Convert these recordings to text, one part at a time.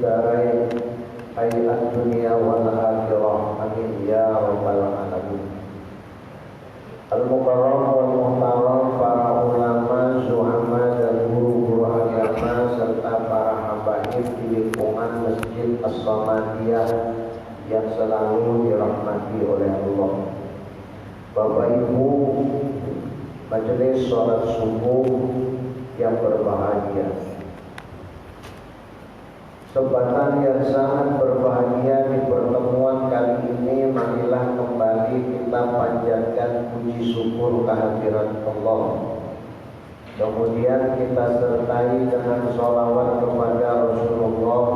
darain hayat dunia wal akhirah. Amin ya rabbal alamin. Al-Mukarram wal Muhtaram, para ulama, zuhama dan guru-guru agama serta para habaib di lingkungan Masjid As-Samadiyah yang selalu dirahmati oleh Allah. Bapak Ibu, majelis sholat subuh yang berbahagia, kesempatan yang sangat berbahagia di pertemuan kali ini, marilah kembali kita panjatkan puji syukur kehadirat Allah. Kemudian kita sertai dengan sholawat kepada Rasulullah.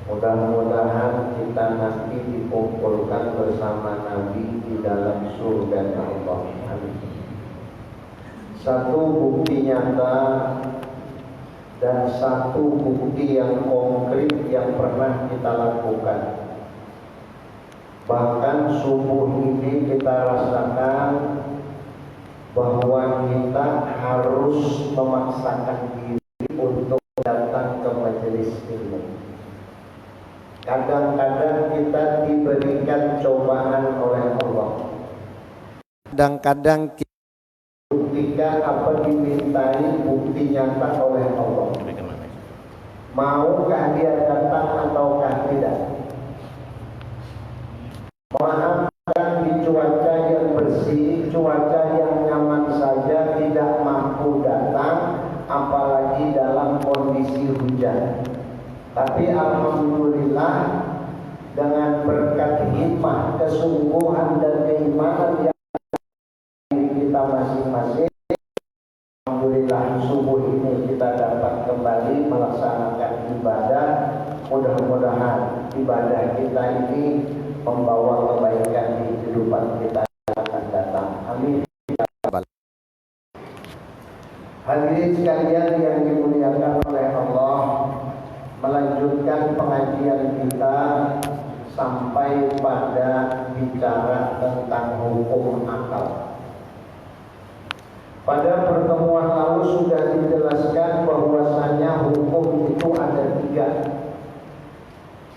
Mudah-mudahan kita nanti dikumpulkan bersama Nabi di dalam surga Allah. Amin. Satu bukti nyata dan satu bukti yang konkret yang pernah kita lakukan. Bahkan subuh ini kita rasakan bahwa kita harus memaksakan diri untuk datang ke majelis ilmu. Kadang-kadang kita diberikan cobaan oleh Allah. Kadang-kadang ketika apa dimintai bukti nyata oleh Allah. Maukah dia datang ataukah tidak? Maafkan di cuaca yang bersih, cuaca yang nyaman saja tidak mampu datang, apalagi dalam kondisi hujan. Tapi alhamdulillah dengan berkat hikmah, kesungguhan dan keimanan yang kita masing-masing, alhamdulillah subuh ini kita dapat kembali melaksanakan ibadah. Mudah-mudahan ibadah kita ini membawa kebaikan di kehidupan kita yang akan datang. Amin. Hadirin sekalian yang dimuliakan oleh Allah, melanjutkan pengajian kita sampai pada bicara tentang hukum akal. Pada pertemuan lalu sudah dijelaskan bahwasanya hukum itu ada 3.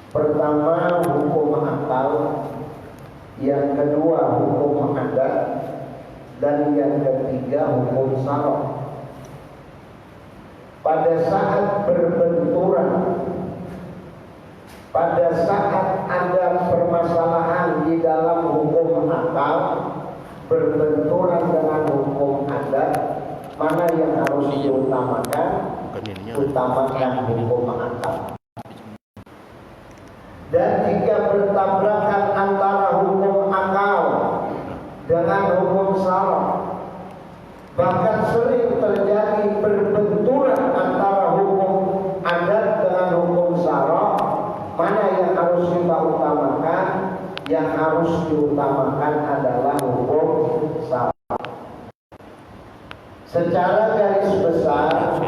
Pertama hukum akal, yang kedua hukum adat, dan yang ketiga hukum syara'. Pada saat berbenturan, pada saat ada permasalahan di dalam hukum akal berbenturan dengan hukum adat, mana yang harus diutamakan? Utamakan hukum akal. Dan jika bertabrakan antara hukum akal dengan hukum syara', bahkan sering terjadi berbenturan antara hukum adat dengan hukum syara', mana yang harus kita utamakan? Yang harus diutamakan adalah hukum syara'. Secara garis besar,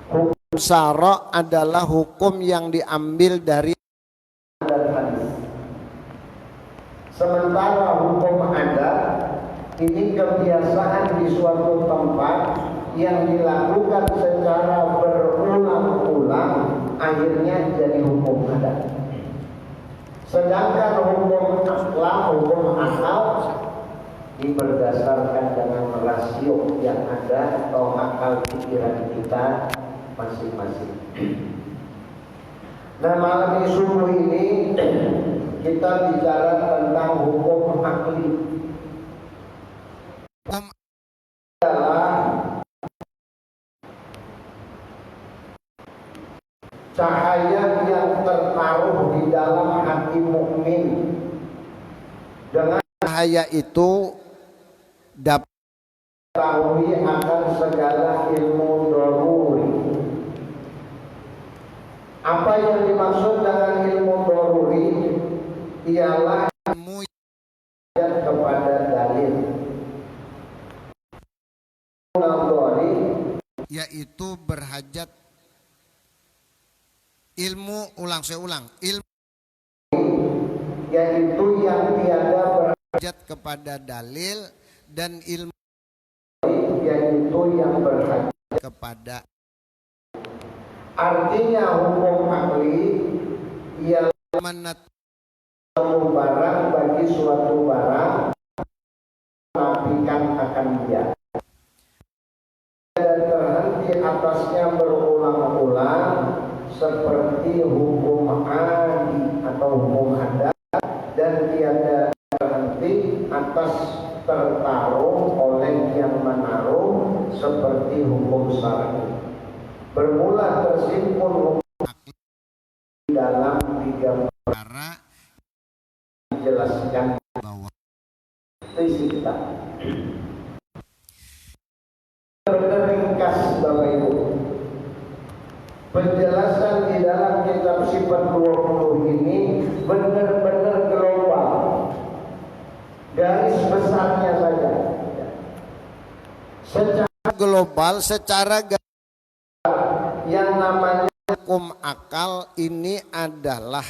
hukum syara' adalah hukum yang diambil dari dan hadis. Sementara hukum adat ini kebiasaan di suatu tempat yang dilakukan secara berulang-ulang, akhirnya jadi hukum adat. Sedangkan hukum akal ini berdasarkan dengan rasio yang ada atau akal pikiran kita masing-masing. Nah, malam subuh ini kita bicara tentang hukum akli. Adalah cahaya yang tertaruh di dalam hati mukmin. Dengan cahaya itu dapat mengetahui akan segala ilmu daruri. Apa yang dimaksud dengan ilmu daruri? Ialah ilmu yang kepada dalil. Yaitu berhajat ilmu, ilmu yaitu yang tiada berhajat kepada dalil, dan ilmu yaitu yang berhajat kepada. Artinya hukum suatu barang bagi suatu barang menafikan akan dia dan terhenti atasnya berulang-ulang seperti hukum adi atau hukum adat dan tiada terhenti atas tertaruh oleh yang menaruh seperti hukum syar'i. Bermula tersimpul hukum dalam 3 perkara dijelaskan bahwa isi kita. Ringkas Bapak Ibu, penjelasan di dalam kitab Sifat 20 ini benar-benar global. Garis besarnya saja secara global, secara yang namanya hukum akal ini adalah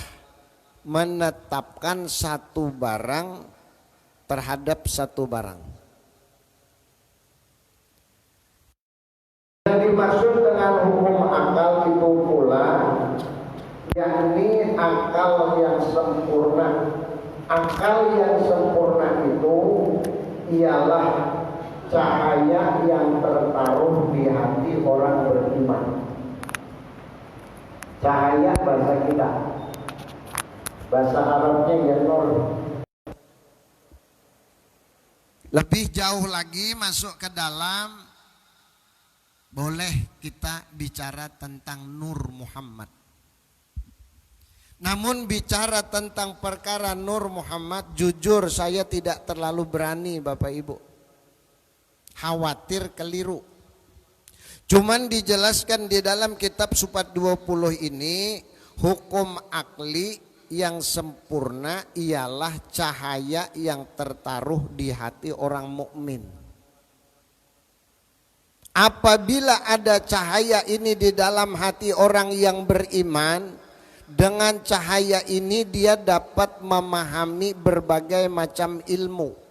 menetapkan satu barang terhadap satu barang. Yang dimaksud dengan hukum akal itu pula yakni akal yang sempurna. Akal yang sempurna itu ialah cahaya yang tertaruh di hati orang beriman. Cahaya bahasa kita, bahasa Arabnya ya nur. Lebih jauh lagi masuk ke dalam, boleh kita bicara tentang Nur Muhammad. Namun bicara tentang perkara Nur Muhammad, jujur saya tidak terlalu berani Bapak Ibu. Khawatir keliru. Cuman dijelaskan di dalam kitab Sifat 20 ini, hukum akli yang sempurna ialah cahaya yang tertaruh di hati orang mukmin. Apabila ada cahaya ini di dalam hati orang yang beriman, dengan cahaya ini dia dapat memahami berbagai macam ilmu.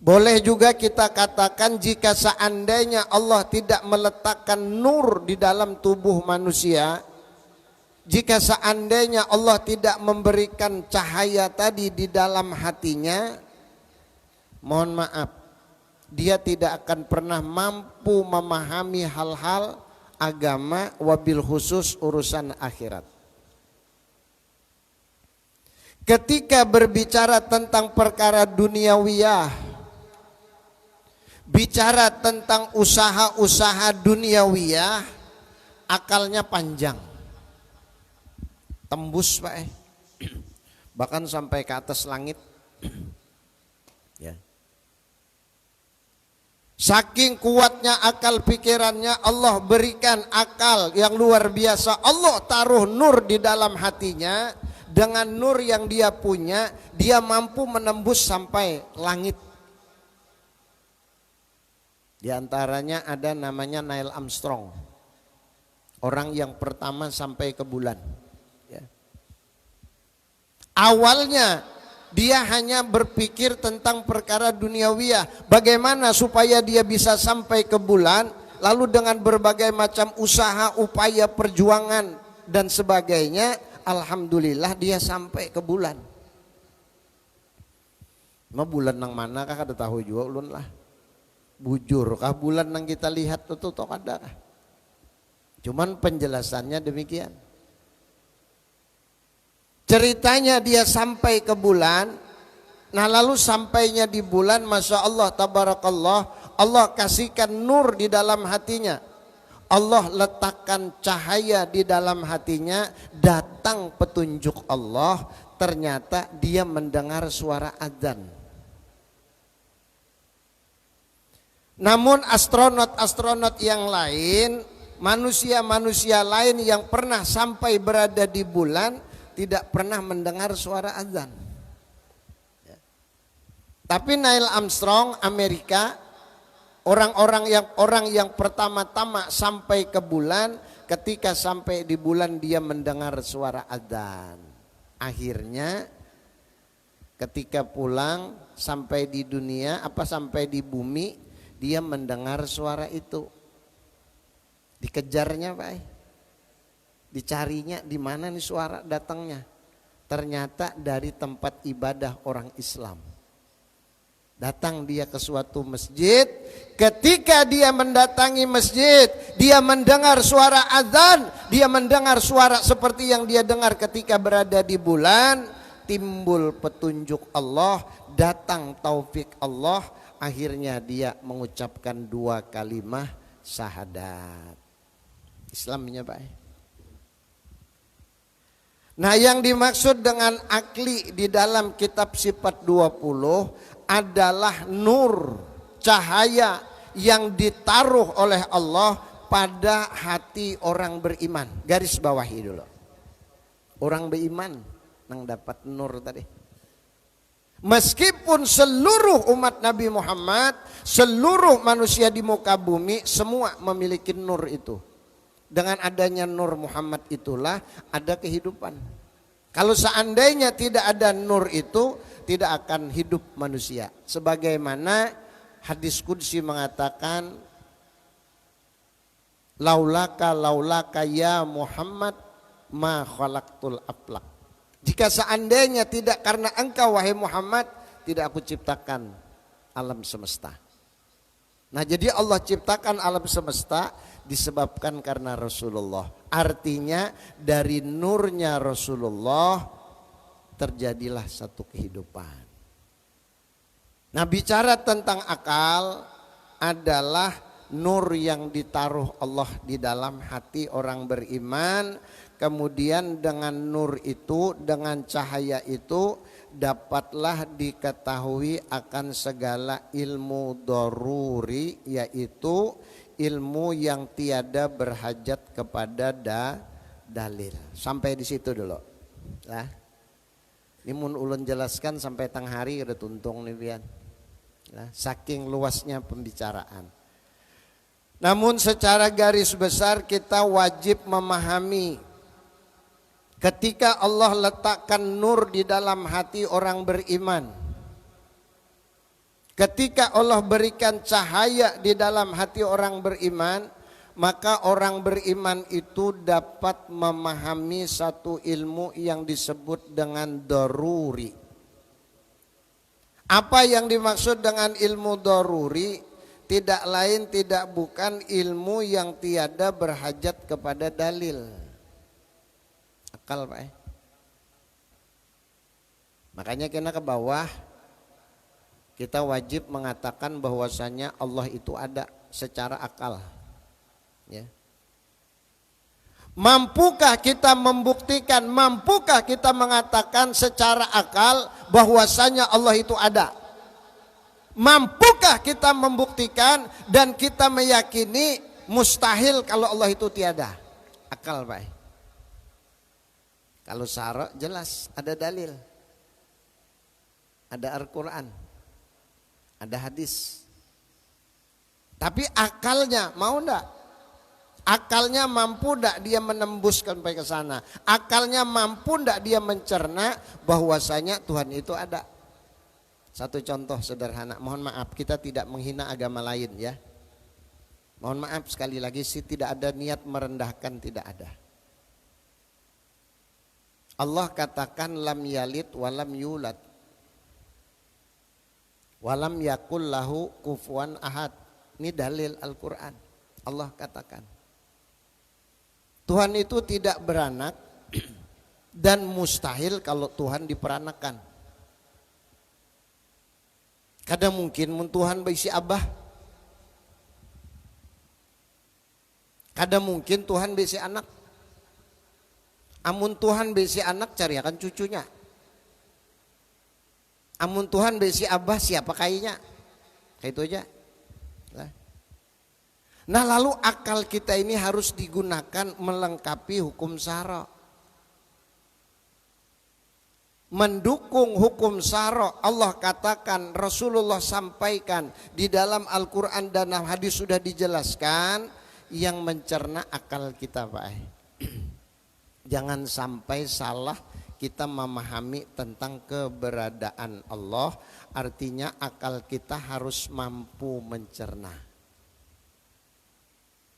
Boleh juga kita katakan jika seandainya Allah tidak meletakkan nur di dalam tubuh manusia, jika seandainya Allah tidak memberikan cahaya tadi di dalam hatinya, mohon maaf, dia tidak akan pernah mampu memahami hal-hal agama, wabil khusus urusan akhirat. Ketika berbicara tentang perkara duniawiyah, bicara tentang usaha-usaha duniawiyah, akalnya panjang, tembus Pak, bahkan sampai ke atas langit. Ya. Saking kuatnya akal pikirannya, Allah berikan akal yang luar biasa. Allah taruh nur di dalam hatinya. Dengan nur yang dia punya, dia mampu menembus sampai langit. Di antaranya ada namanya Neil Armstrong, orang yang pertama sampai ke bulan. Ya. Awalnya dia hanya berpikir tentang perkara duniawiyah, bagaimana supaya dia bisa sampai ke bulan, lalu dengan berbagai macam usaha, upaya, perjuangan dan sebagainya, alhamdulillah dia sampai ke bulan. Mau bulan nang mana kah kada tahu juga ulun lah. Bujur kah bulan nang kita lihat itu toh kada kah? Cuman penjelasannya demikian. Ceritanya dia sampai ke bulan. Nah lalu sampainya di bulan, Masya Allah tabarakallah, Allah kasihkan nur di dalam hatinya. Allah letakkan cahaya di dalam hatinya, datang petunjuk Allah, ternyata dia mendengar suara adzan. Namun astronot-astronot yang lain, manusia-manusia lain yang pernah sampai berada di bulan, tidak pernah mendengar suara azan. Ya. Tapi Neil Armstrong Amerika, orang yang pertama-tama sampai ke bulan, ketika sampai di bulan dia mendengar suara azan. Akhirnya ketika pulang sampai di dunia, sampai di bumi, dia mendengar suara itu. Dikejarnya Pak. Dicarinya di mana nih suara datangnya? Ternyata dari tempat ibadah orang Islam. Datang dia ke suatu masjid, ketika dia mendatangi masjid, dia mendengar suara azan, dia mendengar suara seperti yang dia dengar ketika berada di bulan, timbul petunjuk Allah, datang taufik Allah, akhirnya dia mengucapkan 2 kalimah syahadat. Islamnya Pak. Nah, yang dimaksud dengan akli di dalam kitab Sifat 20 adalah nur, cahaya yang ditaruh oleh Allah pada hati orang beriman. Garis bawahi dulu. Orang beriman yang dapat nur tadi. Meskipun seluruh umat Nabi Muhammad, seluruh manusia di muka bumi semua memiliki nur itu. Dengan adanya nur Muhammad itulah ada kehidupan. Kalau seandainya tidak ada nur itu, tidak akan hidup manusia. Sebagaimana hadis qudsi mengatakan, laulaka ya Muhammad ma khalaqtul aflaq. Jika seandainya tidak karena engkau wahai Muhammad, tidak aku ciptakan alam semesta. Nah, jadi Allah ciptakan alam semesta disebabkan karena Rasulullah. Artinya dari nurnya Rasulullah terjadilah satu kehidupan. Nah, bicara tentang akal adalah nur yang ditaruh Allah di dalam hati orang beriman. Kemudian dengan nur itu, dengan cahaya itu dapatlah diketahui akan segala ilmu daruri, yaitu ilmu yang tiada berhajat kepada dalil. Sampai di situ dulu. Lah. Ini mun ulun jelaskan sampai tang hari udah tuntung nih pian. Lah, saking luasnya pembicaraan. Namun secara garis besar kita wajib memahami ketika Allah letakkan nur di dalam hati orang beriman, ketika Allah berikan cahaya di dalam hati orang beriman, maka orang beriman itu dapat memahami satu ilmu yang disebut dengan daruri. Apa yang dimaksud dengan ilmu daruri? Tidak lain tidak bukan ilmu yang tiada berhajat kepada dalil. Akal Pak. Makanya kena ke bawah kita wajib mengatakan bahwasanya Allah itu ada secara akal. Ya. Mampukah kita membuktikan, mampukah kita mengatakan secara akal bahwasanya Allah itu ada? Mampukah kita membuktikan dan kita meyakini mustahil kalau Allah itu tiada? Akal Pak. Kalau syara jelas ada dalil. Ada Al-Quran. Ada hadis. Tapi akalnya mau enggak? Akalnya mampu enggak dia menembus sampai ke sana? Akalnya mampu enggak dia mencerna bahwasanya Tuhan itu ada? Satu contoh sederhana, mohon maaf kita tidak menghina agama lain ya. Mohon maaf sekali lagi sih, tidak ada niat merendahkan, tidak ada. Allah katakan lam yalid walam yulad walam yakul lahu kufuwan ahad. Ini dalil Al-Quran. Allah katakan Tuhan itu tidak beranak dan mustahil kalau Tuhan diperanakan. Kadang mungkin Tuhan berisi abah, kadang mungkin Tuhan berisi anak. Amun Tuhan berisi anak cariakan cucunya. Amun Tuhan berisi abah siapa kayaknya? Kayak itu aja. Nah lalu akal kita ini harus digunakan melengkapi hukum syara. Mendukung hukum syara, Allah katakan, Rasulullah sampaikan di dalam Al-Quran dan hadis sudah dijelaskan yang mencerna akal kita Pak. Jangan sampai salah kita memahami tentang keberadaan Allah. Artinya akal kita harus mampu mencerna.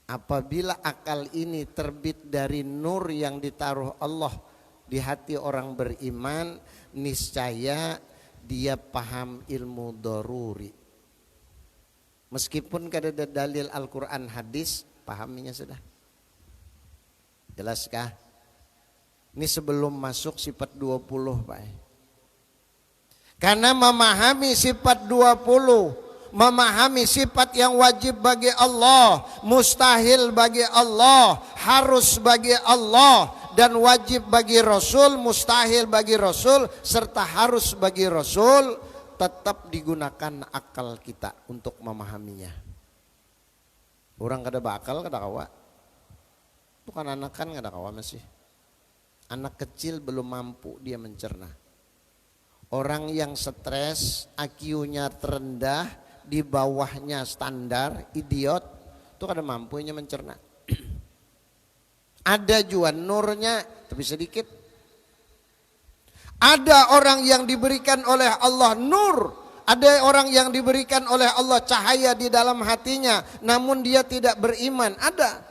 Apabila akal ini terbit dari nur yang ditaruh Allah di hati orang beriman, niscaya dia paham ilmu daruri. Meskipun kada ada dalil Al-Quran hadis, pahaminya sudah. Jelaskah? Ini sebelum masuk sifat 20 Pak. Karena memahami sifat 20, memahami sifat yang wajib bagi Allah, mustahil bagi Allah, harus bagi Allah, dan wajib bagi Rasul, mustahil bagi Rasul, serta harus bagi Rasul, tetap digunakan akal kita untuk memahaminya. Orang kada bakal kada kawa. Bukan anak kan kada kawa masih. Anak kecil belum mampu dia mencerna. Orang yang stres, IQ-nya terendah, di bawahnya standar, idiot, itu kada mampunya mencerna. Ada juga nurnya, tapi sedikit. Ada orang yang diberikan oleh Allah nur, ada orang yang diberikan oleh Allah cahaya di dalam hatinya, namun dia tidak beriman. Ada.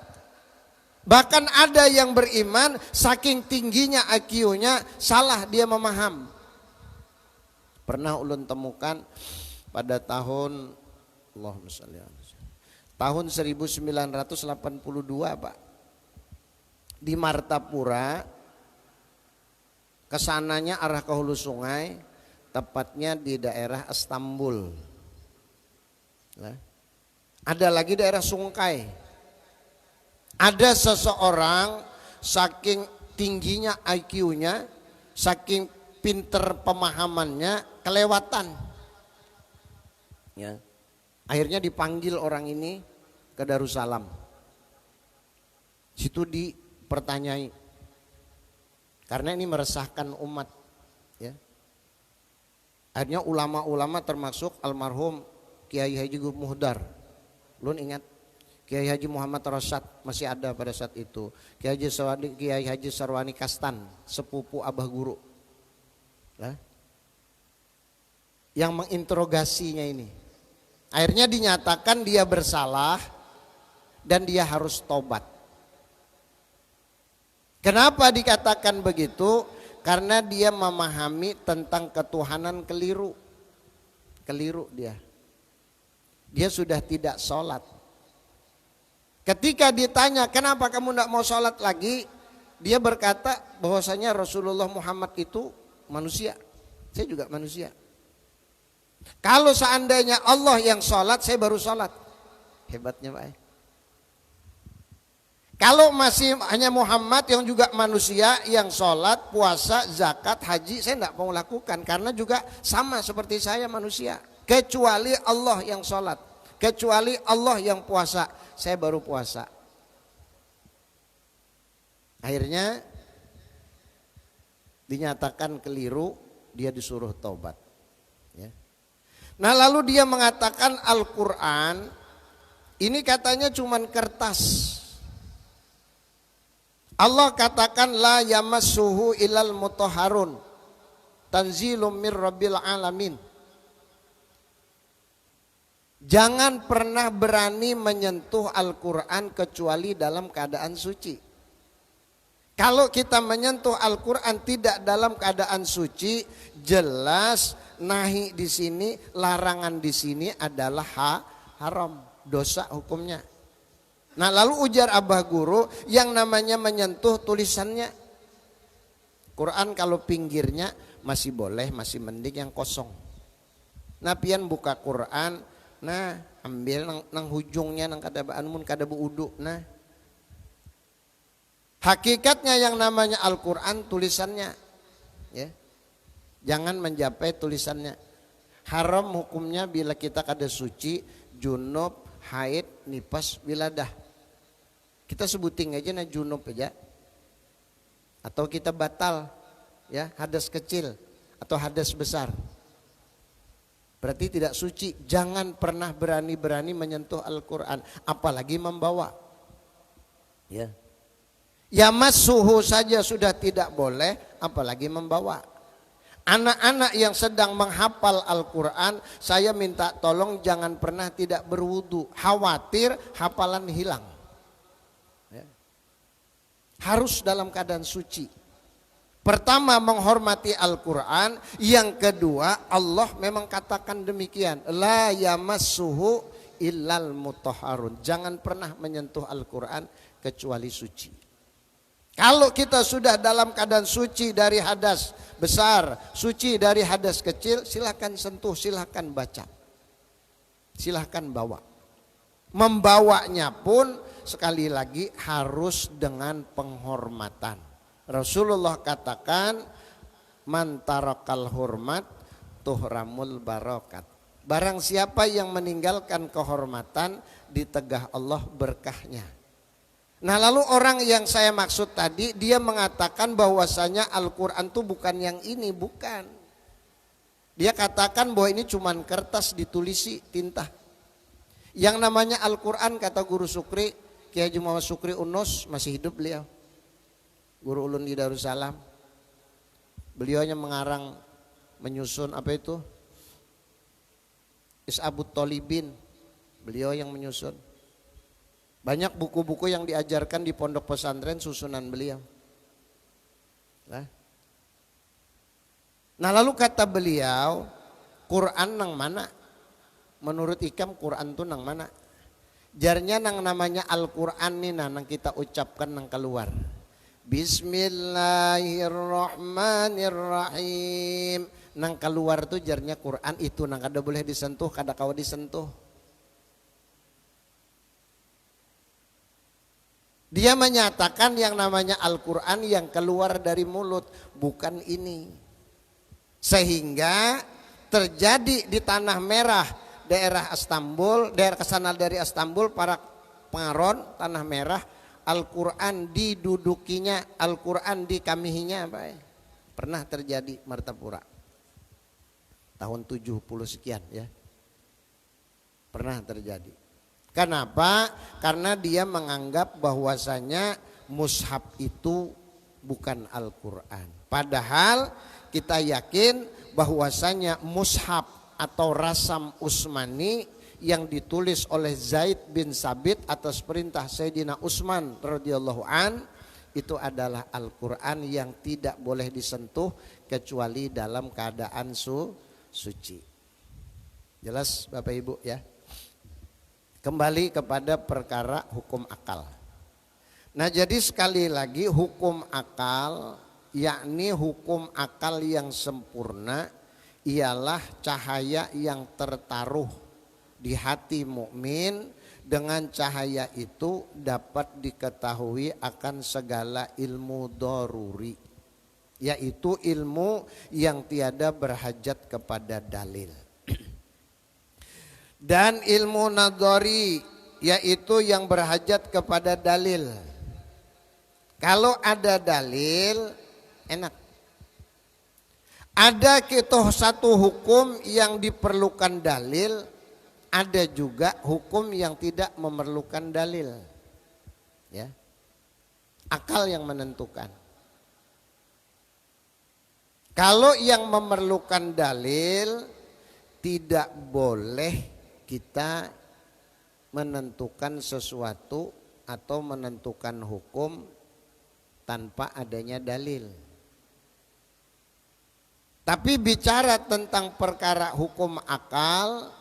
Bahkan ada yang beriman, saking tingginya IQ-nya, salah dia memaham. Pernah ulun temukan pada tahun tahun 1982 Pak, di Martapura, kesananya arah ke hulu sungai, tepatnya di daerah Istanbul. Nah, ada lagi daerah Sungkai. Ada seseorang saking tingginya IQ-nya, saking pinter pemahamannya, kelewatan. Ya. Akhirnya dipanggil orang ini ke Darussalam. Situ dipertanyai. Karena ini meresahkan umat. Ya. Akhirnya ulama-ulama termasuk almarhum Kiai Haji Muhdar. Lu ingat? Kiai Haji Muhammad Rasyad masih ada pada saat itu. Kiai Haji Sarwani Kastan, sepupu Abah Guru. Nah, yang menginterogasinya ini. Akhirnya dinyatakan dia bersalah dan dia harus tobat. Kenapa dikatakan begitu? Karena dia memahami tentang ketuhanan keliru. Keliru dia. Dia sudah tidak sholat. Ketika ditanya kenapa kamu tidak mau sholat lagi, dia berkata bahwasanya Rasulullah Muhammad itu manusia, saya juga manusia. Kalau seandainya Allah yang sholat, saya baru sholat. Hebatnya Pak. Kalau masih hanya Muhammad yang juga manusia, yang sholat, puasa, zakat, haji, saya tidak mau lakukan. Karena juga sama seperti saya manusia. Kecuali Allah yang sholat, kecuali Allah yang puasa, saya baru puasa. Akhirnya dinyatakan keliru, dia disuruh taubat. Ya. Nah lalu dia mengatakan Al-Quran ini katanya cuman kertas. Allah katakan la yamassuhu ilal mutahharun, tanzilum mir rabbil alamin. Jangan pernah berani menyentuh Al-Quran kecuali dalam keadaan suci. Kalau kita menyentuh Al-Quran tidak dalam keadaan suci, jelas nahi di sini, larangan di sini adalah haram, dosa hukumnya. Nah lalu ujar Abah Guru, yang namanya menyentuh tulisannya. Quran kalau pinggirnya masih boleh, masih mending yang kosong. Nah pian buka Quran, nah ambil nang hujungnya nang kada baan mun kada buudu. Nah hakikatnya yang namanya Al-Quran tulisannya, ya. Jangan mencapai tulisannya. Haram hukumnya bila kita kada suci, junub, haid, nifas, wiladah. Kita sebutin aja nah junub aja. Atau kita batal, ya, hadas kecil atau hadas besar. Berarti tidak suci. Jangan pernah berani-berani menyentuh Al-Quran, apalagi membawa. Ya. Yamassuhu saja sudah tidak boleh, apalagi membawa. Anak-anak yang sedang menghafal Al-Quran, saya minta tolong jangan pernah tidak berwudu. Khawatir hafalan hilang. Ya. Harus dalam keadaan suci. Pertama menghormati Al-Quran, yang kedua Allah memang katakan demikian, la yamassuhu illal mutahharun, jangan pernah menyentuh Al-Quran kecuali suci. Kalau kita sudah dalam keadaan suci dari hadas besar, suci dari hadas kecil, silahkan sentuh, silahkan baca, silahkan bawa. Membawanya pun sekali lagi harus dengan penghormatan. Rasulullah katakan, man tarakal hurmat tuhramul barakat. Barang siapa yang meninggalkan kehormatan, ditegah Allah berkahnya. Nah lalu orang yang saya maksud tadi, dia mengatakan bahwasanya Al-Quran itu bukan yang ini, bukan. Dia katakan bahwa ini cuman kertas ditulisi tinta. Yang namanya Al-Quran, kata Guru Sukri, Kiai Haji Muhammad Sukri Unus, masih hidup beliau, Guru Ulun di Darussalam. Beliau yang mengarang, menyusun apa itu? Is'abut Tolibin. Beliau yang menyusun. Banyak buku-buku yang diajarkan di pondok pesantren susunan beliau. Nah lalu kata beliau, Quran nang mana? Menurut Ikam Quran tuh nang mana? Jarnya nang namanya Al-Quran nih nang kita ucapkan nang keluar. Bismillahirrahmanirrahim. Nang keluar tuh jarnya Quran itu nang kada boleh disentuh, kada kau disentuh. Dia menyatakan yang namanya Al-Quran yang keluar dari mulut, bukan ini. Sehingga terjadi di Tanah Merah, daerah Istanbul, daerah kesana dari Istanbul, para pengaron Tanah Merah, Al-Quran didudukinya, Al-Quran dikamihinya apa ya? Pernah terjadi Martapura tahun 70 sekian ya, pernah terjadi. Kenapa? Karena dia menganggap bahwasanya mushaf itu bukan Al-Quran. Padahal kita yakin bahwasanya mushaf atau rasam Utsmani yang ditulis oleh Zaid bin Sabit atas perintah Sayyidina Utsman radhiyallahu an, itu adalah Al-Quran yang tidak boleh disentuh kecuali dalam keadaan suci. Jelas Bapak Ibu ya. Kembali kepada perkara hukum akal. Nah jadi sekali lagi hukum akal, yakni hukum akal yang sempurna, ialah cahaya yang tertaruh di hati mukmin. Dengan cahaya itu dapat diketahui akan segala ilmu daruri, yaitu ilmu yang tiada berhajat kepada dalil. Dan ilmu nadhari, yaitu yang berhajat kepada dalil. Kalau ada dalil enak. Ada satu hukum yang diperlukan dalil, ada juga hukum yang tidak memerlukan dalil. Ya. Akal yang menentukan. Kalau yang memerlukan dalil, tidak boleh kita menentukan sesuatu atau menentukan hukum tanpa adanya dalil. Tapi bicara tentang perkara hukum akal,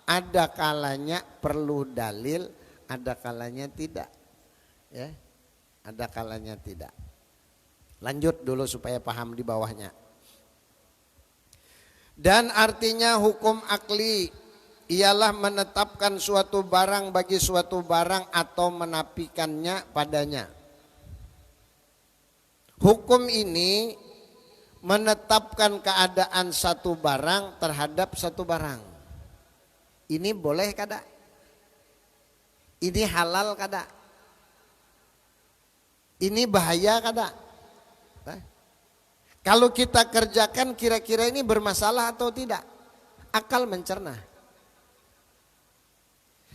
ada kalanya perlu dalil, ada kalanya tidak. Ya, ada kalanya tidak. Lanjut dulu supaya paham di bawahnya. Dan artinya hukum akli ialah menetapkan suatu barang bagi suatu barang atau menafikannya padanya. Hukum ini menetapkan keadaan satu barang terhadap satu barang. Ini boleh kada? Ini halal kada? Ini bahaya kada? Kalau kita kerjakan kira-kira ini bermasalah atau tidak? Akal mencerna.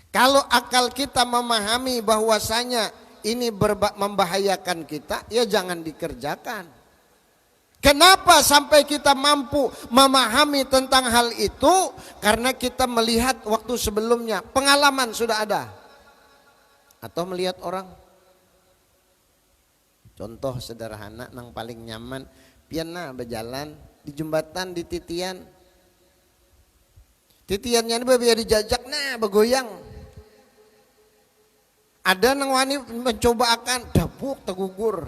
Kalau akal kita memahami bahwasanya ini membahayakan kita, ya jangan dikerjakan. Kenapa sampai kita mampu memahami tentang hal itu? Karena kita melihat waktu sebelumnya, pengalaman sudah ada. Atau melihat orang. Contoh sederhana nang paling nyaman, pian na berjalan di jembatan di titian. Titiannya ini biar dijajak nah bergoyang. Ada nang wani mencoba akan dapuk tegugur.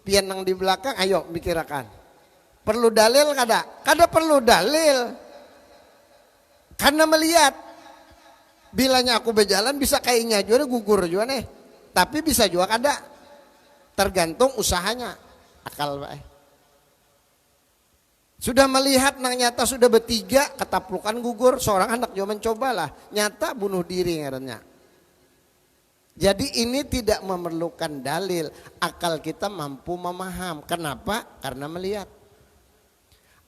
Pian nang di belakang ayo mikirakan. Perlu dalil kada? Kada perlu dalil. Karena melihat bilanya aku berjalan bisa kayaknya juga gugur juga nih. Tapi bisa juga kada. Tergantung usahanya. Akal baik. Sudah melihat nang nyata sudah bertiga ketaplukan gugur, seorang anak juga mencoba lah, nyata bunuh diri ngarannya. Jadi ini tidak memerlukan dalil, akal kita mampu memaham. Kenapa? Karena melihat.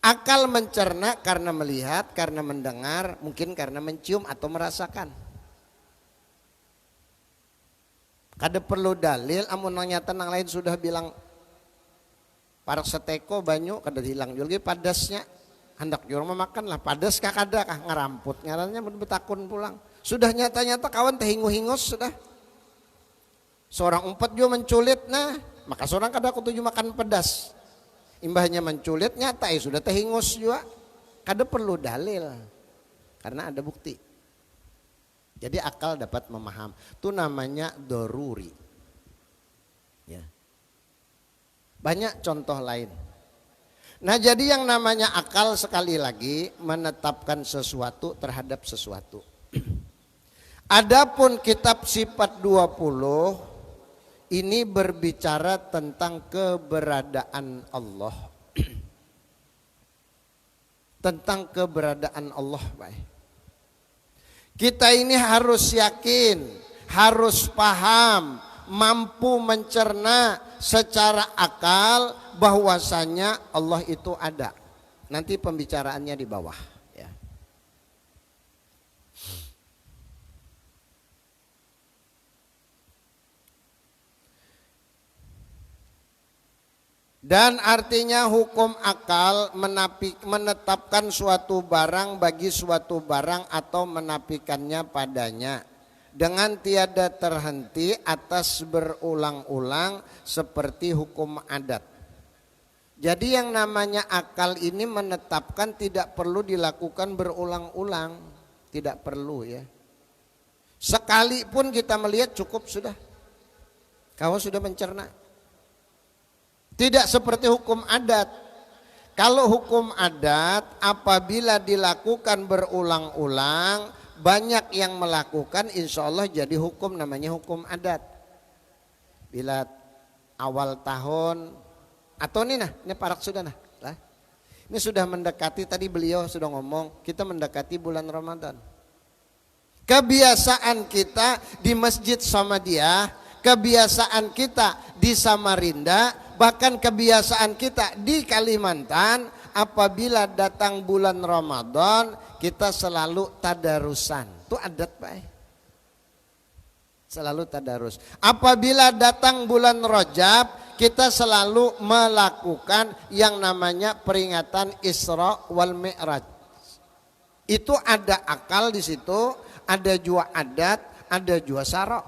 Akal mencerna karena melihat, karena mendengar, mungkin karena mencium atau merasakan. Kada perlu dalil, amun nang nyata nang lain sudah bilang parak seteko banyu kada hilang juga padasnya. Hendak jorong memakan lah padas kah kada kah ngeramput ngarannya betakun pulang. Sudah nyata-nyata kawan tehingu-hingus sudah. Seorang umpat juga menculit nah, maka seorang kada kutuju makan pedas. Imbahnya menculit nyata sudah tehingus juga. Kada perlu dalil. Karena ada bukti. Jadi akal dapat memaham. Itu namanya doruri. Ya. Banyak contoh lain. Nah jadi yang namanya akal sekali lagi menetapkan sesuatu terhadap sesuatu. Adapun kitab sifat 20 ini berbicara tentang keberadaan Allah. Tentang keberadaan Allah. Baik. Kita ini harus yakin, harus paham, mampu mencerna secara akal bahwasanya Allah itu ada. Nanti pembicaraannya di bawah ya. Dan artinya hukum akal menetapkan suatu barang bagi suatu barang atau menafikannya padanya dengan tiada terhenti atas berulang-ulang seperti hukum adat. Jadi yang namanya akal ini menetapkan tidak perlu dilakukan berulang-ulang, tidak perlu ya. Sekalipun kita melihat cukup sudah. Kau sudah mencerna. Tidak seperti hukum adat. Kalau hukum adat apabila dilakukan berulang-ulang, banyak yang melakukan, insya Allah jadi hukum, namanya hukum adat. Bila awal tahun atau ini parak sudah nah. Ini sudah mendekati, tadi beliau sudah ngomong, kita mendekati bulan Ramadan. Kebiasaan kita di Masjid Samadiyah, kebiasaan kita di Samarinda, bahkan kebiasaan kita di Kalimantan, apabila datang bulan Ramadan kita selalu tadarusan. Itu adat baik. Selalu tadarus. Apabila datang bulan Rajab kita selalu melakukan yang namanya peringatan Isra wal Mi'raj. Itu ada akal di situ, ada juga adat, ada juga syara'.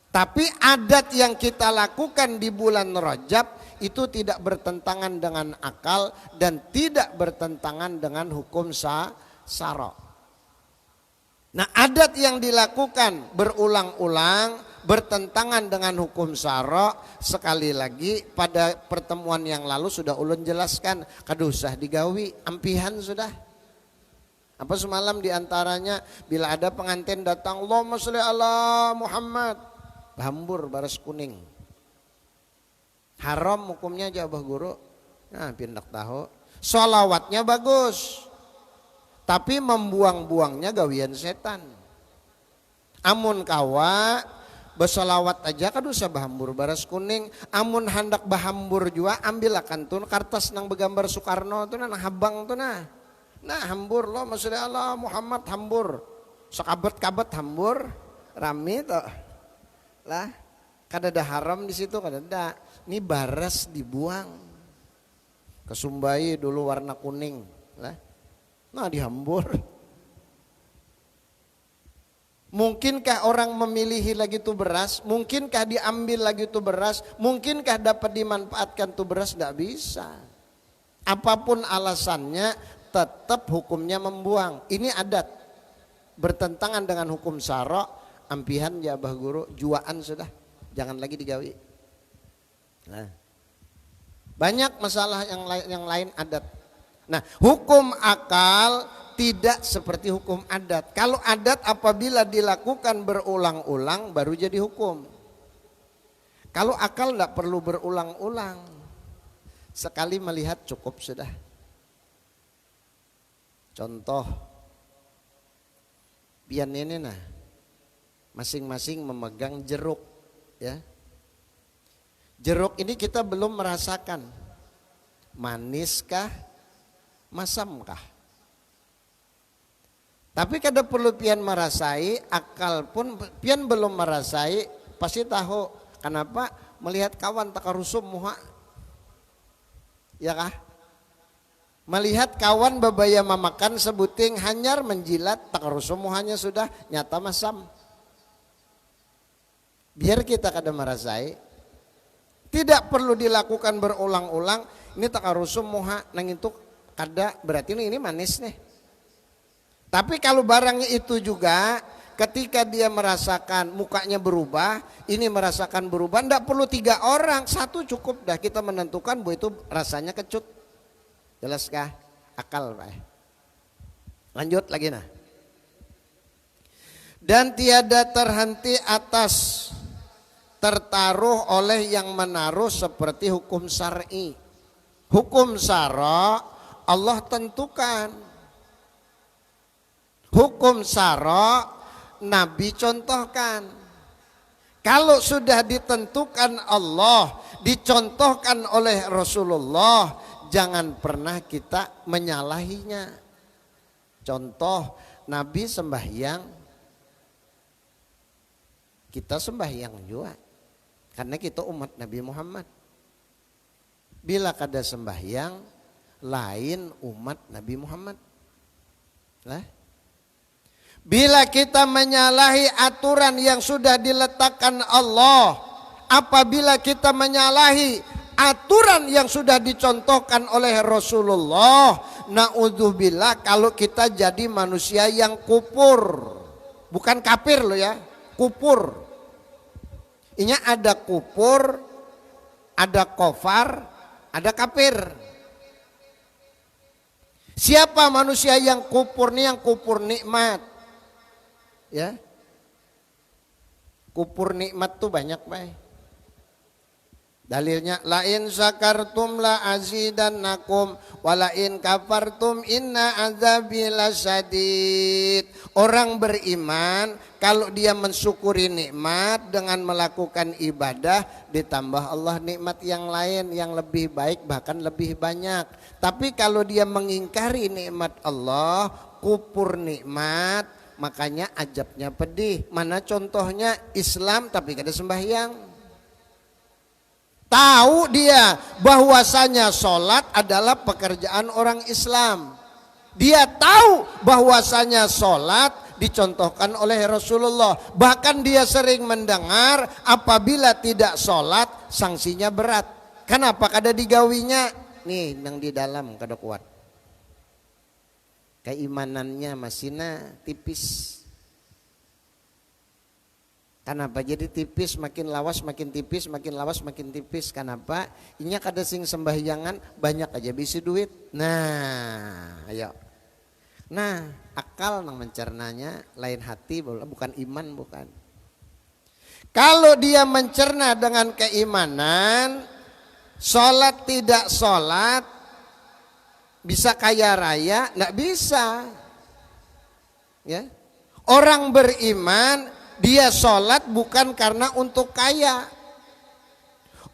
Tapi adat yang kita lakukan di bulan Rajab itu tidak bertentangan dengan akal dan tidak bertentangan dengan hukum syara'. Nah, adat yang dilakukan berulang-ulang bertentangan dengan hukum syara', sekali lagi pada pertemuan yang lalu sudah ulun jelaskan, kada usah digawi, ampihan sudah. Apa semalam diantaranya bila ada pengantin datang, Allahumma sholli ala Muhammad, hambur baras kuning. Haram hukumnya aja abah guru. Nah pindak tahu. Sholawatnya bagus. Tapi membuang-buangnya gawian setan. Amun kawa bersolawat aja kada usah bahambur baras kuning. Amun hendak bahambur juga ambil akan tuh kartas nang begambar Soekarno tuh nang habang tuh nah. Nah hambur lo maksudnya Allah Muhammad hambur. Sekabat-kabat hambur rame tuh. Lah, kada ada haram di situ, kada ada. Ini baras dibuang. Kesumbai dulu warna kuning, lah. Nah dihambur. Mungkinkah orang memilihi lagi itu beras? Mungkinkah diambil lagi itu beras? Mungkinkah dapat dimanfaatkan itu beras? Nggak bisa. Apapun alasannya tetap hukumnya membuang. Ini adat. Bertentangan dengan hukum syara, ampihan ya Abah Guru, juaan sudah. Jangan lagi digawi. Nah, banyak masalah yang lain adat. Nah, hukum akal tidak seperti hukum adat. Kalau adat apabila dilakukan berulang-ulang baru jadi hukum. Kalau akal tidak perlu berulang-ulang. Sekali melihat cukup sudah. Contoh, pian ini nah, masing-masing memegang jeruk, ya. Jeruk ini kita belum merasakan maniskah, masamkah. Tapi kada perlu pian merasai, akal pun pian belum merasai, pasti tahu. Kenapa? Melihat kawan takarusum muha. Ya kah? Melihat kawan babaya memakan sebuting hanyar menjilat takarusum muhanya sudah nyata masam. Biar kita kada merasai. Tidak perlu dilakukan berulang-ulang. Ini takarusum muha nang itu kada berarti ini manis nih. Tapi kalau barangnya itu juga ketika dia merasakan mukanya berubah, ini merasakan berubah, tidak perlu 3 orang, 1 cukup dah kita menentukan bahwa itu rasanya kecut. Jelaskah? Akal Pak. Lanjut lagi nah. Dan tiada terhenti atas tertaruh oleh yang menaruh seperti hukum syar'i. Hukum syara Allah tentukan. Hukum syara Nabi contohkan. Kalau sudah ditentukan Allah, dicontohkan oleh Rasulullah, jangan pernah kita menyalahinya. Contoh, Nabi sembahyang, kita sembahyang juga. Karena kita umat Nabi Muhammad. Bila kada sembahyang, lain umat Nabi Muhammad. Lah. Bila kita menyalahi aturan yang sudah diletakkan Allah, apabila kita menyalahi aturan yang sudah dicontohkan oleh Rasulullah, naudzubillah kalau kita jadi manusia yang kufur. Bukan kafir loh ya, kufur. Ini ada kufur, ada kofar, ada kafir. Siapa manusia yang kufur nih? Yang kufur nikmat. Ya, kufur nikmat tuh banyak Pak. Dalilnya la in syakartum la azidannakum wa la in kafartum inna azabi lasyadid. Orang beriman kalau dia mensyukuri nikmat dengan melakukan ibadah, ditambah Allah nikmat yang lain yang lebih baik bahkan lebih banyak. Tapi kalau dia mengingkari nikmat Allah, kufur nikmat, makanya ajabnya pedih. Mana contohnya? Islam tapi kada sembahyang. Tahu dia bahwasanya sholat adalah pekerjaan orang Islam. Dia tahu bahwasanya sholat dicontohkan oleh Rasulullah. Bahkan dia sering mendengar apabila tidak sholat sanksinya berat. Kenapa kada digawinya? Nih nang di dalam kada kuat. Keimanannya masih tipis. Kenapa jadi tipis? Makin lawas makin tipis, makin lawas makin tipis. Kenapa? Inya kada sing sembahyangan banyak aja bisi duit. Nah, ayo. Nah, akal nang mencernanya, lain hati, bukan iman, bukan. Kalau dia mencerna dengan keimanan, sholat tidak sholat, bisa kaya raya? Nggak bisa. Ya. Orang beriman dia sholat bukan karena untuk kaya.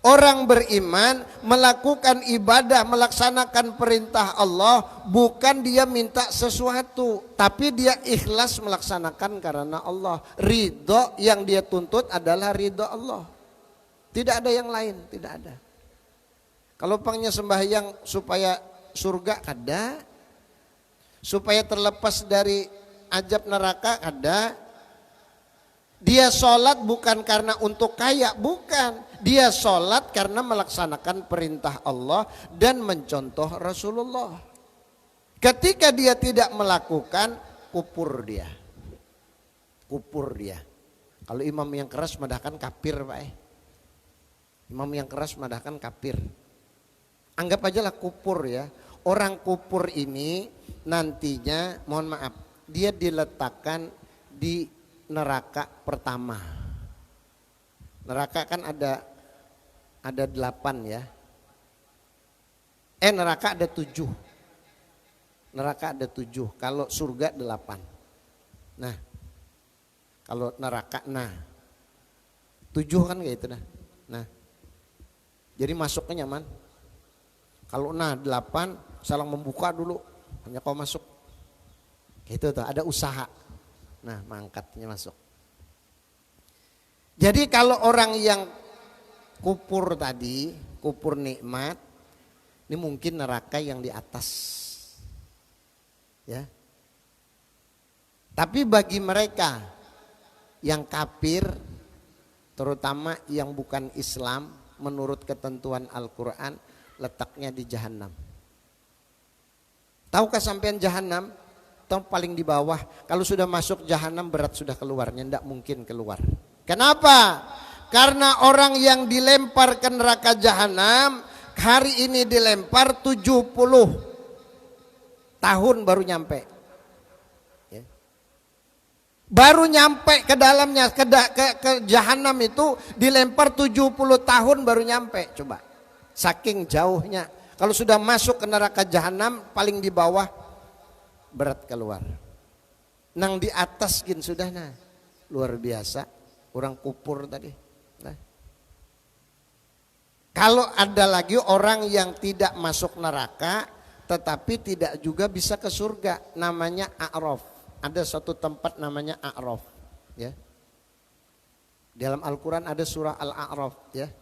Orang beriman melakukan ibadah, melaksanakan perintah Allah bukan dia minta sesuatu, tapi dia ikhlas melaksanakan karena Allah. Ridho yang dia tuntut adalah ridho Allah. Tidak ada yang lain, tidak ada. Kalau pangnya sembahyang supaya surga ada, supaya terlepas dari azab neraka ada, Dia sholat bukan karena untuk kaya, bukan. Dia sholat karena melaksanakan perintah Allah dan mencontoh Rasulullah. Ketika dia tidak melakukan, kupur dia. Kupur dia. Kalau imam yang keras madahkan kafir, Pak. Imam yang keras madahkan kafir. Anggap aja lah kupur ya. Orang kupur ini nantinya, mohon maaf, dia diletakkan di neraka pertama. Neraka kan ada 8 ya. Neraka ada 7. Neraka ada 7. Kalau surga 8. Nah, kalau neraka 7 kan kayak itu nah. Nah, jadi masuknya nyaman. Kalau 8 saling membuka dulu, hanya kau masuk. Gitu tuh, ada usaha. Nah, mangkatnya masuk. Jadi kalau orang yang kupur tadi, kupur nikmat, ini mungkin neraka yang di atas. Ya. Tapi bagi mereka yang kafir, terutama yang bukan Islam, menurut ketentuan Al-Quran, letaknya di jahanam. Tahukah sampean jahanam? Paling di bawah. Kalau sudah masuk jahanam berat sudah keluarnya, tidak mungkin keluar. Kenapa? Karena orang yang dilempar ke neraka jahanam hari ini dilempar 70 tahun baru nyampe. Ya. Baru nyampe ke dalamnya, ke jahanam itu dilempar 70 tahun baru nyampe. Coba, saking jauhnya. Kalau sudah masuk ke neraka jahanam paling di bawah, berat keluar. Nang di atas gin sudah nah. Luar biasa. Orang kupur tadi. Nah. Kalau ada lagi orang yang tidak masuk neraka tetapi tidak juga bisa ke surga, namanya A'raf. Ada suatu tempat namanya A'raf, ya. Dalam Al-Qur'an ada surah Al-A'raf, ya.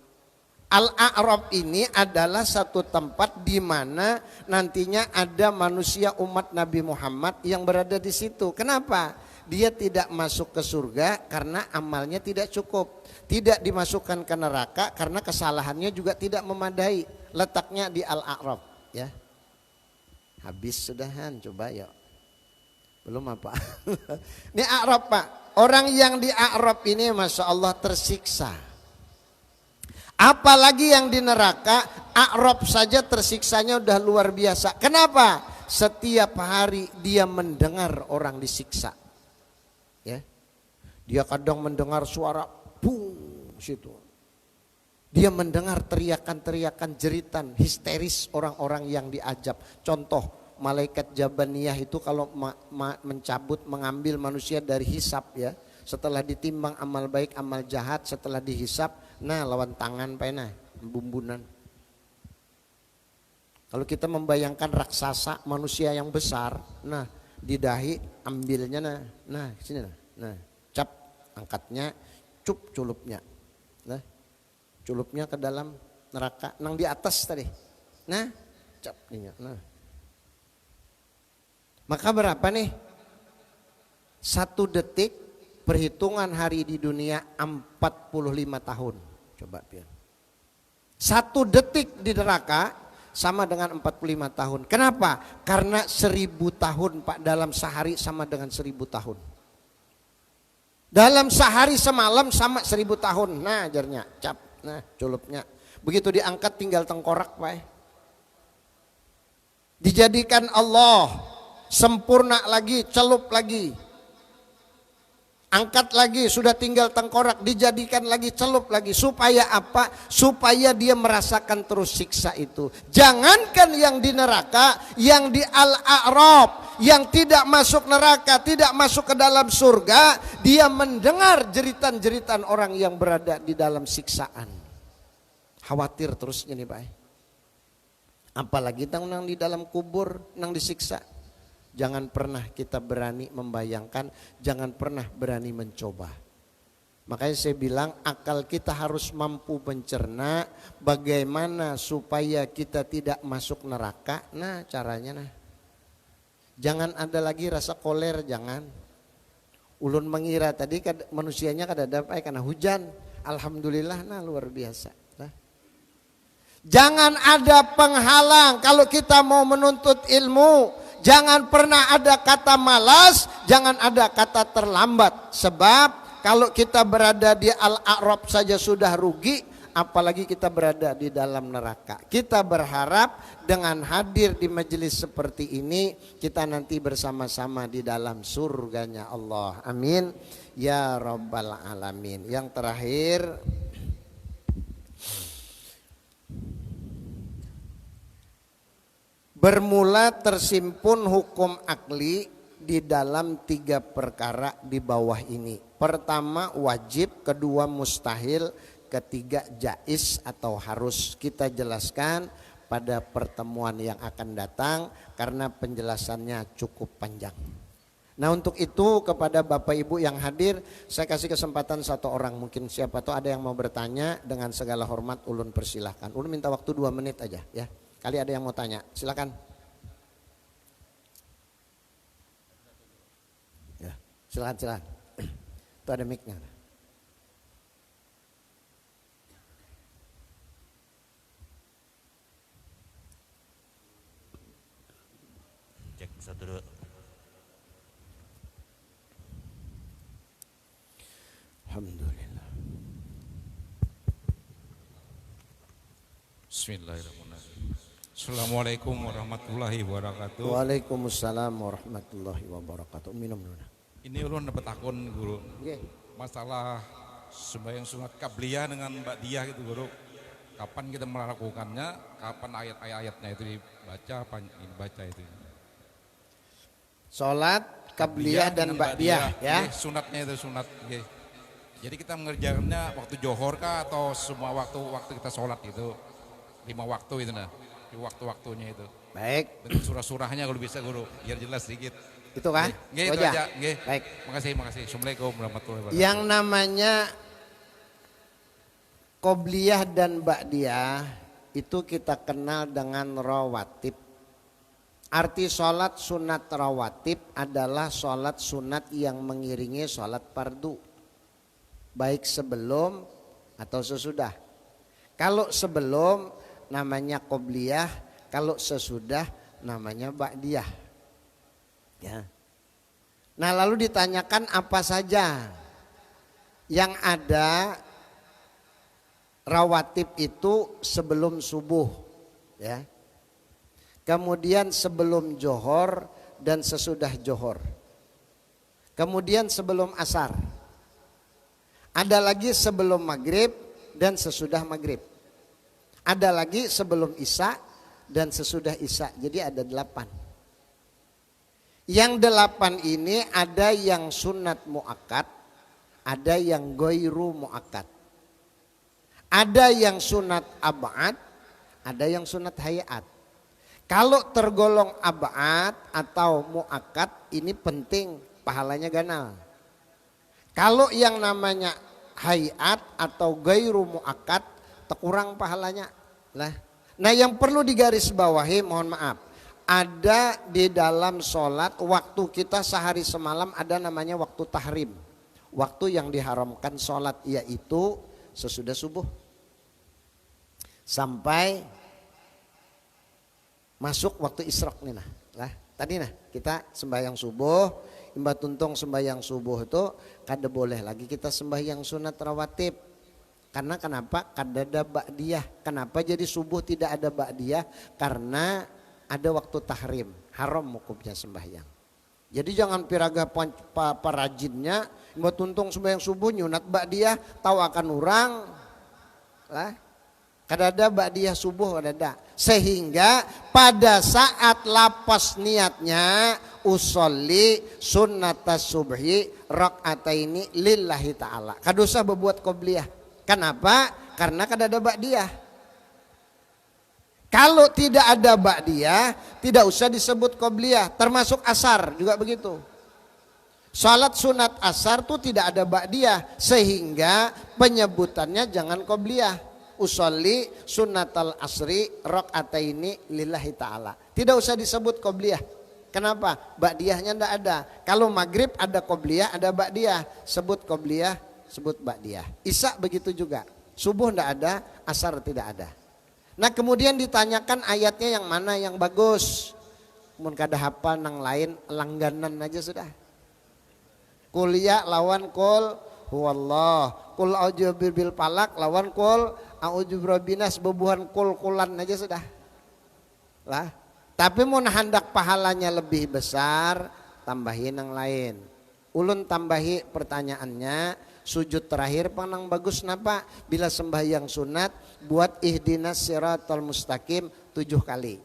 Al-A'raf ini adalah satu tempat di mana nantinya ada manusia umat Nabi Muhammad yang berada di situ. Kenapa? Dia tidak masuk ke surga karena amalnya tidak cukup. Tidak dimasukkan ke neraka karena kesalahannya juga tidak memadai. Letaknya di Al-A'raf, ya. Habis sudahan, coba yuk. Belum apa? Ini A'raf, Pak. Orang yang di A'raf ini Masya Allah tersiksa. Apalagi yang di neraka, A'raf saja tersiksanya udah luar biasa. Kenapa? Setiap hari dia mendengar orang disiksa. Ya. Dia kadang mendengar suara bung situ. Dia mendengar teriakan-teriakan jeritan histeris orang-orang yang diajab. Contoh, malaikat Jabaniyah itu kalau mencabut, mengambil manusia dari hisab ya. Setelah ditimbang amal baik, amal jahat, setelah dihisap, nah lawan tangan pena, bumbunan. Kalau kita membayangkan raksasa, manusia yang besar, nah di dahi ambilnya nah sini nah, cap angkatnya, cup culupnya, nah culupnya ke dalam neraka, nang di atas tadi, nah cap nih, nah. Maka berapa nih? 1 detik. Perhitungan hari di dunia 45 tahun. Coba biar. 1 detik di neraka sama dengan 45 tahun. Kenapa? Karena 1000 tahun Pak, dalam sehari sama dengan 1000 tahun. Dalam sehari semalam sama 1000 tahun. Nah ajarnya cap, nah culupnya. Begitu diangkat tinggal tengkorak Pak. Dijadikan Allah sempurna lagi, celup lagi. Angkat lagi, sudah tinggal tengkorak, dijadikan lagi, celup lagi. Supaya apa? Supaya dia merasakan terus siksa itu. Jangankan yang di neraka, yang di Al-A'raf, yang tidak masuk neraka, tidak masuk ke dalam surga, dia mendengar jeritan-jeritan orang yang berada di dalam siksaan. Khawatir terus ini Pak. Apalagi nang di dalam kubur, nang disiksa. Jangan pernah kita berani membayangkan, jangan pernah berani mencoba. Makanya saya bilang akal kita harus mampu mencerna bagaimana supaya kita tidak masuk neraka. Nah caranya nah. Jangan ada lagi rasa koler, jangan. Ulun mengira tadi manusianya kadada bae karena hujan. Alhamdulillah nah luar biasa. Nah. Jangan ada penghalang kalau kita mau menuntut ilmu. Jangan pernah ada kata malas, jangan ada kata terlambat. Sebab kalau kita berada di Al-A'raf saja sudah rugi, apalagi kita berada di dalam neraka. Kita berharap dengan hadir di majelis seperti ini, kita nanti bersama-sama di dalam surganya Allah. Amin. Ya Rabbal Alamin. Yang terakhir, bermula tersimpun hukum akli di dalam 3 perkara di bawah ini. Pertama wajib, kedua mustahil, ketiga jais atau harus. Kita jelaskan pada pertemuan yang akan datang karena penjelasannya cukup panjang. Nah untuk itu kepada Bapak Ibu yang hadir saya kasih kesempatan 1 orang. Mungkin siapa tahu ada yang mau bertanya, dengan segala hormat ulun persilahkan. Ulun minta waktu 2 menit aja ya. Kali ada yang mau tanya, silakan. Ya, silakan. Itu ada mic-nya. Cek 1 dulu. Alhamdulillah. Bismillahirrahmanirrahim. Assalamualaikum warahmatullahi wabarakatuh. Waalaikumsalam warahmatullahi wabarakatuh. Minum dulu. Ini ulun dapat akun guru. Oke. Masalah sembahyang sunat qabliyah dengan ba'diyah gitu guru. Kapan kita melakukannya? Kapan ayat-ayatnya itu dibaca? Apa dibaca itu? Salat qabliyah dan ba'diyah ya. Sunatnya itu sunat. Okay. Jadi kita mengerjakannya waktu johor kah atau semua waktu kita sholat itu? 5 waktu itu nah. Di waktu-waktunya itu. Baik. Bentuk surah-surahnya kalau bisa guru, biar jelas sedikit. Itu kan? Nggih, itu aja. Nggih. Baik. Makasih. Assalamualaikum warahmatullahi wabarakatuh. Yang namanya qobliyah dan ba'diyah itu kita kenal dengan rawatib. Arti sholat sunat rawatib adalah sholat sunat yang mengiringi sholat fardu. Baik sebelum atau sesudah. Kalau sebelum namanya qobliyah, kalau sesudah namanya ba'diyah. Ya. Nah lalu ditanyakan apa saja yang ada rawatib itu sebelum subuh, ya. Kemudian sebelum johor dan sesudah johor. Kemudian sebelum asar. Ada lagi sebelum maghrib dan sesudah maghrib. Ada lagi sebelum isya dan sesudah isya. Jadi ada 8. Yang 8 ini ada yang sunat muakkad, ada yang ghairu muakkad. Ada yang sunat ab'ad, ada yang sunat hayat. Kalau tergolong ab'ad atau muakkad ini penting, pahalanya ganal. Kalau yang namanya hayat atau ghairu muakkad terkurang pahalanya lah. Nah yang perlu digarisbawahi, mohon maaf, ada di dalam sholat waktu kita sehari semalam ada namanya waktu tahrim, waktu yang diharamkan sholat, yaitu sesudah subuh sampai masuk waktu isyraq nih nah. Lah tadi nah kita sembahyang subuh, imba tuntung sembahyang subuh itu kada boleh lagi kita sembahyang sunat rawatib. Karena kenapa? Kadada ba'diyah. Kenapa jadi subuh tidak ada ba'diyah? Karena ada waktu tahrim, haram hukumnya sembahyang. Jadi jangan piraga parajinnya, imba tuntung sembahyang subuh nyunat ba'diyah, tahu akan orang lah. Kadada ba'diyah subuh kadada. Sehingga pada saat lapas niatnya usolli sunnatas subhi rakaataini lillahi ta'ala. Kadosa berbuat qobliyah. Kenapa? Karena kadada ba'diyah. Kalau tidak ada ba'diyah tidak usah disebut qobliyah. Termasuk asar juga begitu. Salat sunat asar tuh tidak ada ba'diyah, sehingga penyebutannya jangan qobliyah. Usolli sunnatal asri rakaataini lillahi ta'ala. Tidak usah disebut qobliyah. Kenapa? Ba'diyahnya ndak ada. Kalau maghrib ada qobliyah, ada ba'diyah. Sebut qobliyah, sebut ba'diyah. Isya begitu juga. Subuh ndak ada, asar tidak ada. Nah kemudian ditanyakan ayatnya yang mana yang bagus. Mun kada hafal nang lain langganan aja sudah. Kuliah lawan kul huwallah. Kul a'udzu bil falak lawan kul a'udzu birabbinas, bebuhan kul-kulan aja sudah. Lah. Tapi mun hendak pahalanya lebih besar, tambahin yang lain. Ulun tambahi pertanyaannya, sujud terakhir panang bagus napa? Bila sembahyang sunat, buat ihdinas siratal mustaqim 7 kali.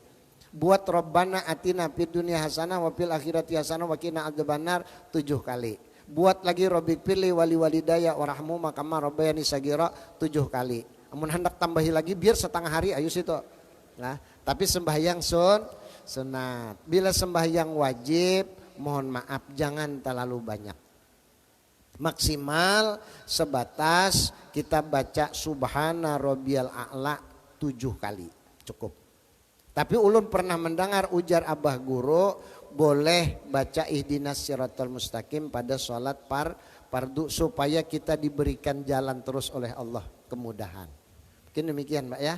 Buat Rabbana atina fid dunya hasanah wa fil akhirati hasanah wa qina adzabannar 7 kali. Buat lagi Rabbik pilih wali walidaya warahmu makama rabbayani sagira 7 kali. Amun hendak tambahi lagi biar setengah hari ayo situ. Nah, tapi sembahyang sunat. Bila sembahyang wajib, mohon maaf jangan terlalu banyak. Maksimal sebatas kita baca subhana rabbiyal a'la 7 kali. Cukup. Tapi ulun pernah mendengar ujar abah guru, boleh baca ihdinas siratal mustaqim pada sholat fardu supaya kita diberikan jalan terus oleh Allah, kemudahan. Mungkin demikian Mbak ya.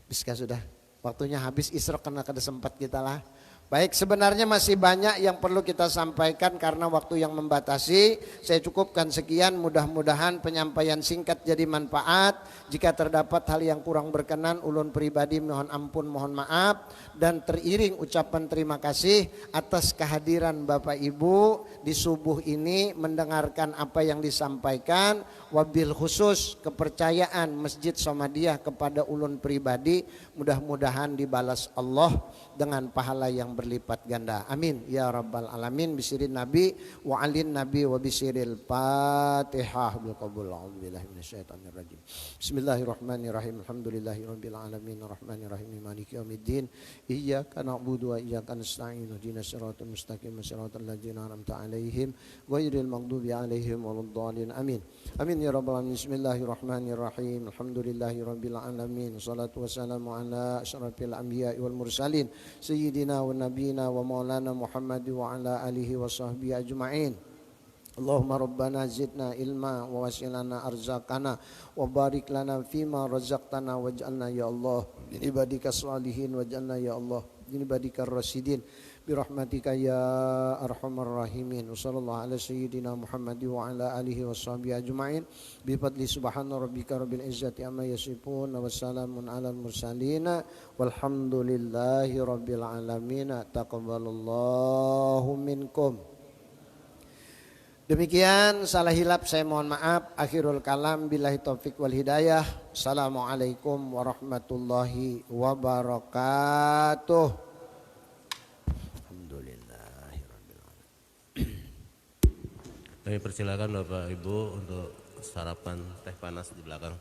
Biska sudah. Waktunya habis isrok karena kada sempat kita lah. Baik, sebenarnya masih banyak yang perlu kita sampaikan karena waktu yang membatasi. Saya cukupkan sekian, mudah-mudahan penyampaian singkat jadi manfaat. Jika terdapat hal yang kurang berkenan, ulun pribadi mohon ampun, mohon maaf. Dan teriring ucapan terima kasih atas kehadiran Bapak Ibu di subuh ini mendengarkan apa yang disampaikan. Wabil khusus kepercayaan Masjid Samadiyah kepada ulun pribadi, mudah-mudahan dibalas Allah dengan pahala yang berlipat ganda. Amin ya rabbal alamin. Bisirin nabi wa alin nabi wa bisiril fatihah bil qabul. A'udzubillahi minasyaitonir rajim. Bismillahirrahmanirrahim. Alhamdulillahirabbil alamin arrahmanirrahim maliki yaumiddin. Iyyaka na'budu wa iyyaka nasta'in. Ihdinas siratal mustaqim siratal ladzina an'amta 'alaihim ghairil maghdubi 'alaihim waladdallin. Amin. Amin ya rabbal alamin. Bismillahirrahmanirrahim. Alhamdulillahirabbil alamin. Shalatu wassalamu ala asyrafil anbiya'i wal mursalin sayyidina wa nabiyina wa maulana Muhammad wa ala alihi wa sahbihi ajma'in. Allahumma rabbana zidna ilma wa wasilana arzakana wa barik lana fima razaqtana waj'alna ya Allah min ibadika salihin waj'alna ya Allah min ibadika rasidin birahmatika ya arhamar rahimin. Wassallallahu ala sayyidina Muhammad wa ala alihi wa sahbihi ajma'in bi fadli subhana rabbika rabbil izzati amma yasifun wa salamun alal mursalin walhamdulillahi rabbil alamin. Taqabbalallahu minkum. Demikian, salah hilap saya mohon maaf. Akhirul kalam billahi taufik wal hidayah. Assalamualaikum warahmatullahi wabarakatuh. Alhamdulillahirabbil alamin. Kami persilakan Bapak Ibu untuk sarapan teh panas di belakang.